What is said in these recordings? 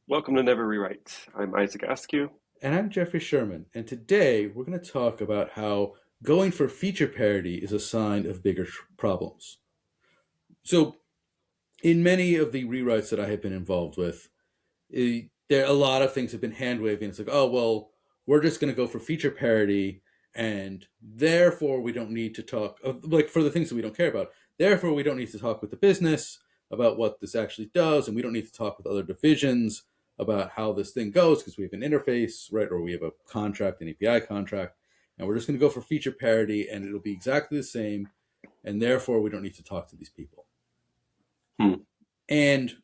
Welcome to Never Rewrite. I'm Isaac Askew. And I'm Jeffrey Sherman, and today we're going to talk about how going for feature parity is a sign of bigger problems. So, in many of the rewrites that I have been involved with, there a lot of things have been hand waving. It's like, oh well, we're just going to go for feature parity, and therefore we don't need to talk like for the things that we don't care about. Therefore, we don't need to talk with the business about what this actually does, and we don't need to talk with other divisions about how this thing goes because we have an interface, right, or we have a contract, an API contract, and we're just going to go for feature parity, and it'll be exactly the same, and therefore we don't need to talk to these people. Hmm. And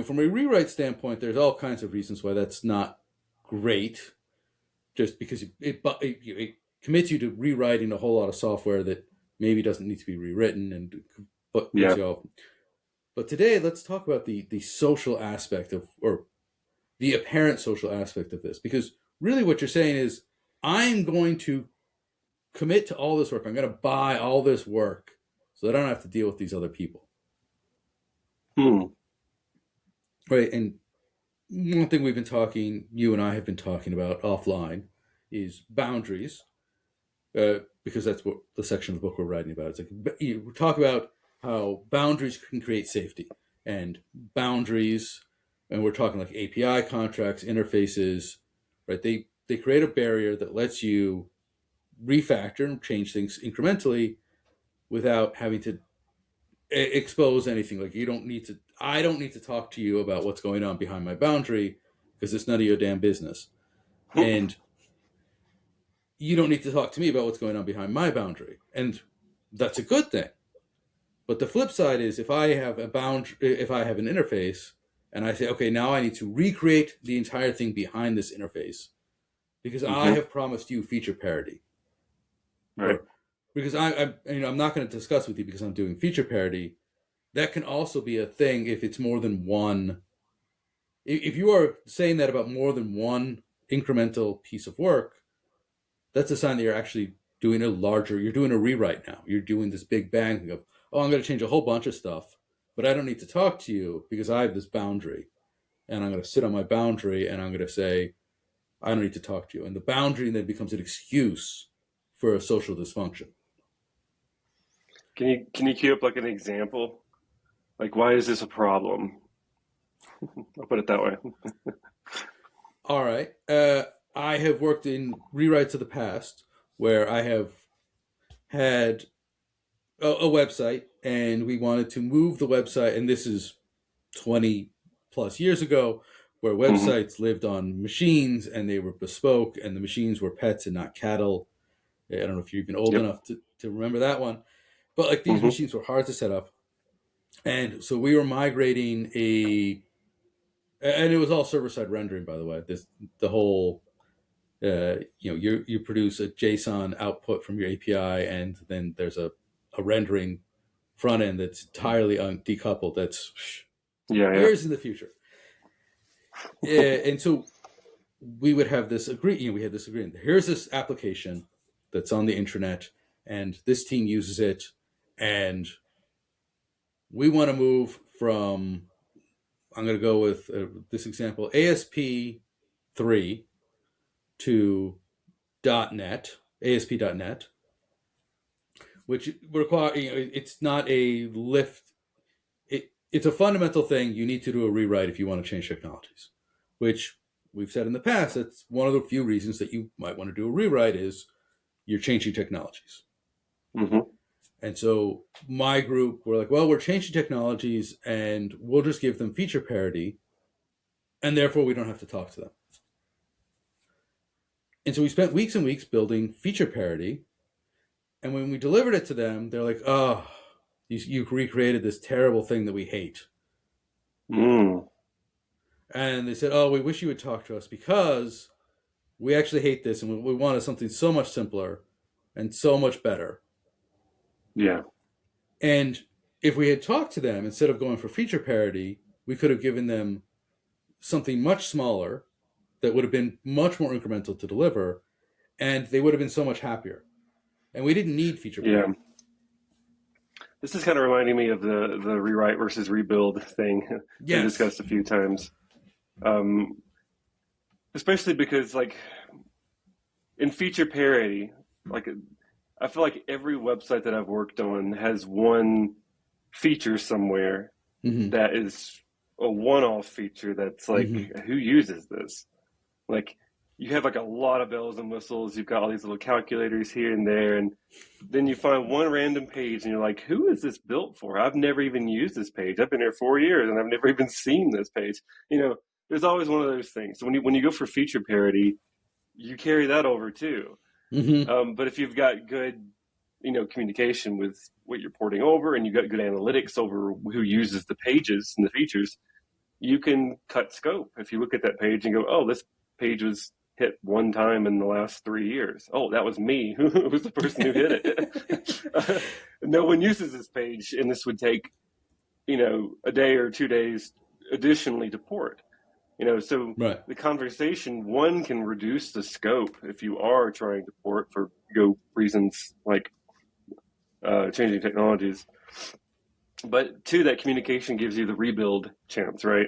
from a rewrite standpoint, there's all kinds of reasons why that's not great. Just because it commits you to rewriting a whole lot of software that maybe doesn't need to be rewritten, and but puts Yeah. you off. But today, let's talk about the social aspect of, or the apparent social aspect of this, because really what you're saying is, I'm going to commit to all this work. I'm going to buy all this work so that I don't have to deal with these other people, Hmm. right? And one thing you and I have been talking about offline, is boundaries, because that's what the section of the book we're writing about. It's like we talk about how boundaries can create safety, and boundaries, and we're talking like API contracts, interfaces, right? They create a barrier that lets you refactor and change things incrementally without having to expose anything. Like I don't need to talk to you about what's going on behind my boundary because it's none of your damn business. And you don't need to talk to me about what's going on behind my boundary. And that's a good thing. But the flip side is, if I have an interface and I say, okay, now I need to recreate the entire thing behind this interface because I Mm-hmm. have promised you feature parity, Right. or because I'm not going to discuss with you because I'm doing feature parity. That can also be a thing if it's more than one. If you are saying that about more than one incremental piece of work, that's a sign that you're actually you're doing a rewrite now. You're doing this big bang thing of, oh, I'm going to change a whole bunch of stuff, but I don't need to talk to you because I have this boundary. And I'm going to sit on my boundary and I'm going to say, I don't need to talk to you. And the boundary then becomes an excuse for a social dysfunction. Can you queue up like an example? Like why is this a problem? I'll put it that way. All right. I have worked in rewrites of the past where I have had a website and we wanted to move the website, and this is 20 plus years ago, where Mm-hmm. websites lived on machines and they were bespoke and the machines were pets and not cattle. I don't know if you're even old Yep. enough to remember that one, but like these Mm-hmm. machines were hard to set up. And so we were migrating and it was all server side rendering, by the way. The whole, you produce a JSON output from your API, and then there's a rendering front end that's entirely decoupled. That's Yeah, yeah. years in the future. And so we would have we had this agreement. Here's this application that's on the internet, and this team uses it, and we want to move from, I'm going to go with this example, ASP3 to .NET, ASP.NET, which require, it's not a lift. It's a fundamental thing. You need to do a rewrite if you want to change technologies, which we've said in the past. That's one of the few reasons that you might want to do a rewrite, is you're changing technologies. Mm-hmm. And so my group were like, well, we're changing technologies and we'll just give them feature parity, and therefore we don't have to talk to them. And so we spent weeks and weeks building feature parity. And when we delivered it to them, they're like, oh, you recreated this terrible thing that we hate. Mm. And they said, oh, we wish you would talk to us because we actually hate this and we wanted something so much simpler and so much better. Yeah. And if we had talked to them instead of going for feature parity, we could have given them something much smaller that would have been much more incremental to deliver, and they would have been so much happier. And we didn't need feature Yeah. parity. This is kind of reminding me of the rewrite versus rebuild thing we Yes. discussed a few times. Um, especially because like in feature parity, like I feel like every website that I've worked on has one feature somewhere Hmm. that is a one-off feature that's like, Hmm. who uses this? Like, you have like a lot of bells and whistles. You've got all these little calculators here and there, and then you find one random page, and you're like, who is this built for? I've never even used this page. I've been here 4 years, and I've never even seen this page. You know, there's always one of those things. So when you go for feature parity, you carry that over too. Hmm. But if you've got good, communication with what you're porting over, and you've got good analytics over who uses the pages and the features, you can cut scope. If you look at that page and go, oh, this page was hit one time in the last 3 years. Oh, that was me. Who was the person who hit it? No one uses this page, and this would take, a day or 2 days additionally to port. So Right. the conversation, one, can reduce the scope if you are trying to port for go reasons like changing technologies. But two, that communication gives you the rebuild chance, right?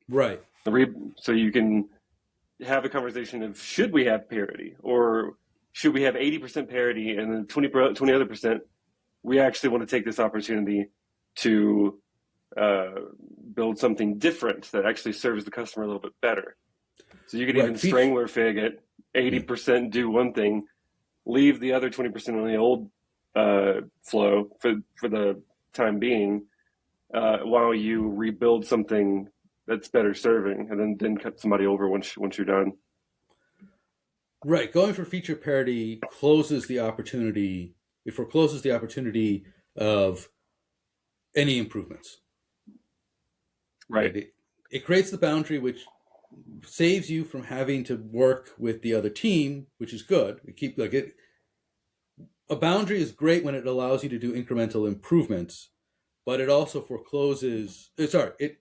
Right. So you can have a conversation of should we have parity, or should we have 80% parity and then 20 other percent we actually want to take this opportunity to uh, build something different that actually serves the customer a little bit better. So you could Right. even strangler fig it, Yeah. 80% do one thing, leave the other 20% on the old flow for the time being, while you rebuild something that's better serving, and then cut somebody over once you're done. Right. Going for feature parity closes the opportunity. It forecloses the opportunity of any improvements. Right. Right. It creates the boundary which saves you from having to work with the other team, which is good. It keep like it. A boundary is great when it allows you to do incremental improvements, but it also forecloses. Sorry, it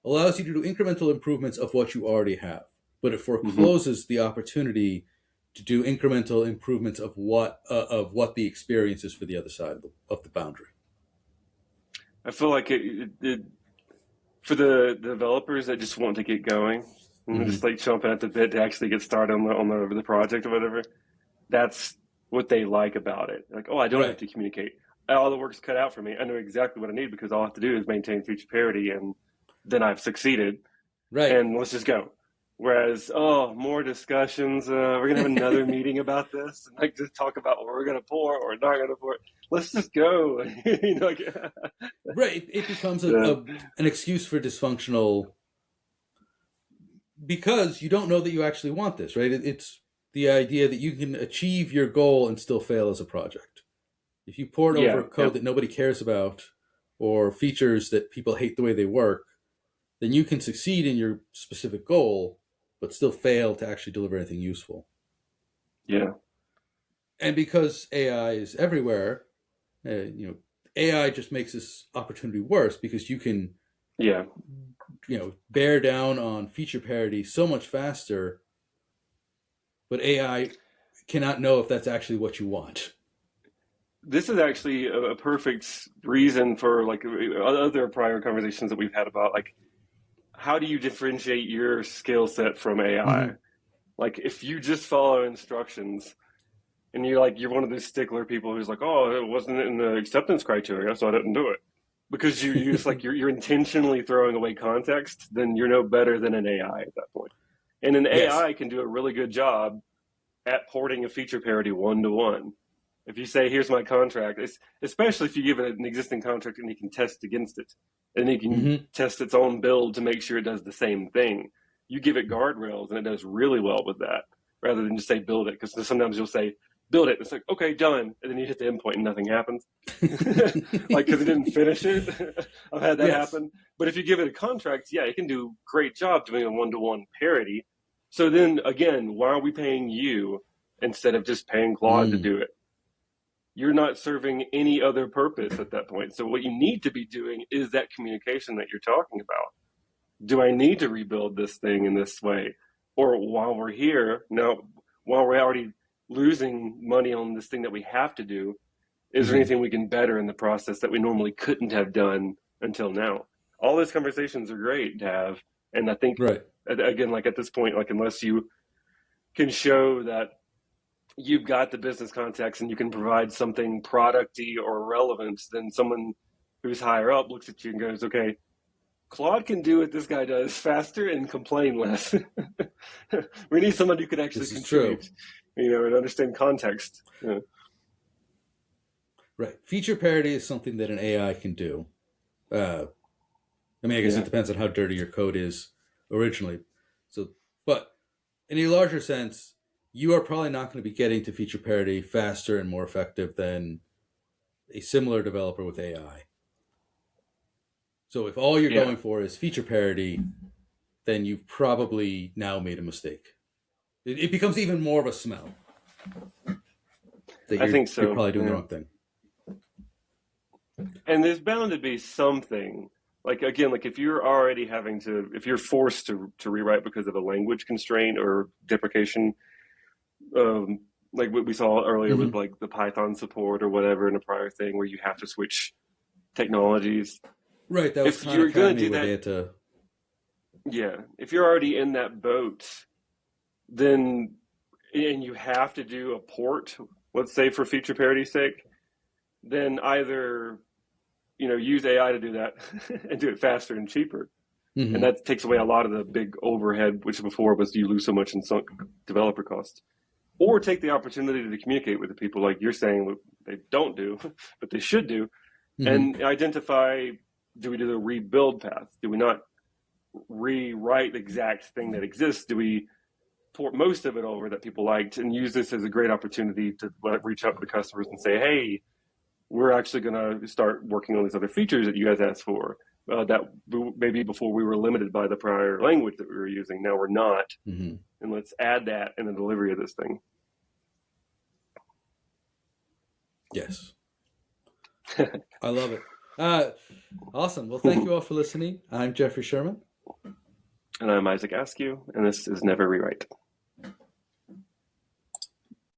allows you to do incremental improvements of what you already have, but it Hmm. forecloses the opportunity to do incremental improvements of what the experience is for the other side of the boundary. I feel like it for the developers that just want to get going and Mm-hmm. just like chomping at the bit to actually get started on the project or whatever. That's what they like about it. Like, oh, I don't have Right, to communicate. All the work's cut out for me. I know exactly what I need because all I have to do is maintain feature parity, and then I've succeeded. right. And let's just go. Whereas, oh, more discussions. We're gonna have another meeting about this, and like just talk about what we're gonna pour or not gonna pour. Let's just go. Like, Right. It becomes yeah, an excuse for dysfunctional because you don't know that you actually want this, right? It's the idea that you can achieve your goal and still fail as a project. If you port over yeah, code yep, that nobody cares about or features that people hate the way they work, then you can succeed in your specific goal, but still fail to actually deliver anything useful. yeah, And because AI is everywhere, AI just makes this opportunity worse because you can, yeah. bear down on feature parity so much faster, but AI cannot know if that's actually what you want. This is actually a perfect reason for like other prior conversations that we've had about like how do you differentiate your skill set from AI? Mm-hmm. Like if you just follow instructions and you're one of those stickler people who's like, oh, it wasn't in the acceptance criteria, so I didn't do it. Because you just like you're intentionally throwing away context, then you're no better than an AI at that point. And an Yes. AI can do a really good job at porting a feature parity one to one. If you say, here's my contract, especially if you give it an existing contract and you can test against it, and you can Mm-hmm. test its own build to make sure it does the same thing. You give it guardrails and it does really well with that, rather than just say build it. Because sometimes you'll say build it, and it's like okay, done, and then you hit the endpoint and nothing happens, like because it didn't finish it. I've had that Yes. happen. But if you give it a contract, yeah, it can do a great job doing a one-to-one parity. So then again, why are we paying you instead of just paying Claude to Mm. do it? You're not serving any other purpose at that point. So what you need to be doing is that communication that you're talking about. Do I need to rebuild this thing in this way? Or while we're here, now, while we're already losing money on this thing that we have to do, is there Mm-hmm. anything we can better in the process that we normally couldn't have done until now? All those conversations are great to have, And I think, Right. again, like at this point, like unless you can show that you've got the business context and you can provide something producty or relevant, then someone who's higher up looks at you and goes, okay, Claude can do what this guy does faster and complain less. We need someone who can actually This is true. contribute, and understand context. Yeah. Right. Feature parity is something that an AI can do. I mean, I guess Yeah. it depends on how dirty your code is originally. So, but in a larger sense, you are probably not going to be getting to feature parity faster and more effective than a similar developer with AI. So if all you're Yeah. going for is feature parity, then you've probably now made a mistake. It becomes even more of a smell that I think you're so. probably doing the Yeah. wrong thing. And there's bound to be something, like again, like if you're already having to, if you're forced to rewrite because of a language constraint or deprecation, um, like what we saw earlier with Mm-hmm. like the Python support or whatever in a prior thing where you have to switch technologies. Right. That was If Khan you're going to Academy do where they that, had to. yeah, if you're already in that boat, then and you have to do a port, let's say for feature parity's sake, then either use AI to do that and do it faster and cheaper, and Mm-hmm. that takes away a lot of the big overhead, which before was you lose so much in sunk developer costs. Or take the opportunity to communicate with the people, like you're saying, what they don't do, but they should do, Mm-hmm. and identify: do we do the rebuild path? Do we not rewrite the exact thing that exists? Do we port most of it over that people liked and use this as a great opportunity to reach out to the customers and say, hey, we're actually going to start working on these other features that you guys asked for, that maybe before we were limited by the prior language that we were using. Now we're not. Mm-hmm. And let's add that in the delivery of this thing. Yes. I love it. Awesome. Well, thank you all for listening. I'm Jeffrey Sherman. And I'm Isaac Askew, and this is Never Rewrite.